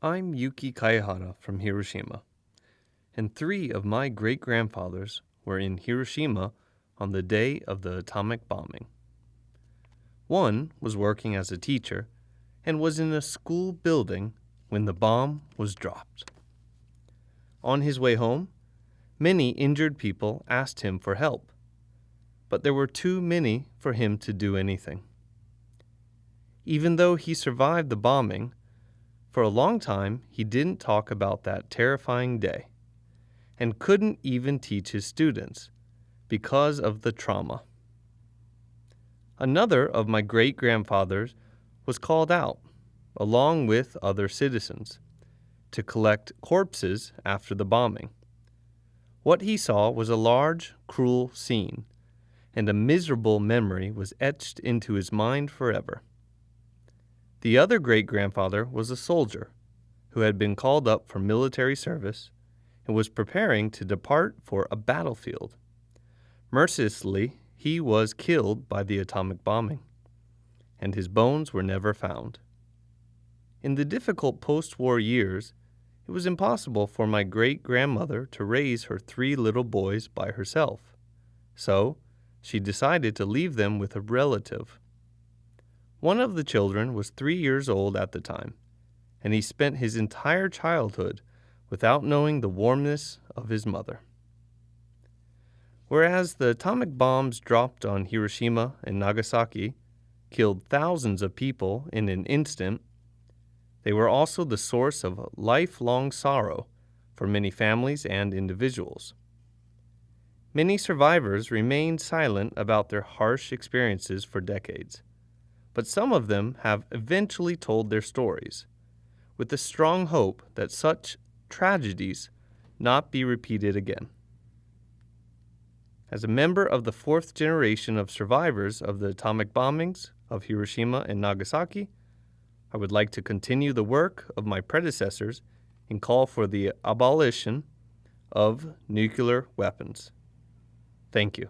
I'm Yuki from Hiroshima, and three of my great-grandfathers were in Hiroshima on the day of the atomic bombing. One was working as a teacher and was in a school building when the bomb was dropped. On his way home, many injured people asked him for help, but there were too many for him to do anything. Even though he survived the bombing, for a long time he didn't talk about that terrifying day and couldn't even teach his students because of the trauma. Another of my great-grandfathers was called out, along with other citizens, to collect corpses after the bombing. What he saw was a large, cruel scene, and a miserable memory was etched into his mind forever. The other great-grandfather was a soldier who had been called up for military service and was preparing to depart for a battlefield. Mercilessly, he was killed by the atomic bombing, and his bones were never found. In the difficult post-war years, it was impossible for my great-grandmother to raise her three little boys by herself, so she decided to leave them with a relative. One of the children was 3 years old at the time, and he spent his entire childhood without knowing the warmness of his mother. Whereas the atomic bombs dropped on Hiroshima and Nagasaki killed thousands of people in an instant, they were also the source of lifelong sorrow for many families and individuals. Many survivors remained silent about their harsh experiences for decades, but some of them have eventually told their stories, with the strong hope that such tragedies not be repeated again. As a member of the fourth generation of survivors of the atomic bombings of Hiroshima and Nagasaki, I would like to continue the work of my predecessors and call for the abolition of nuclear weapons. Thank you.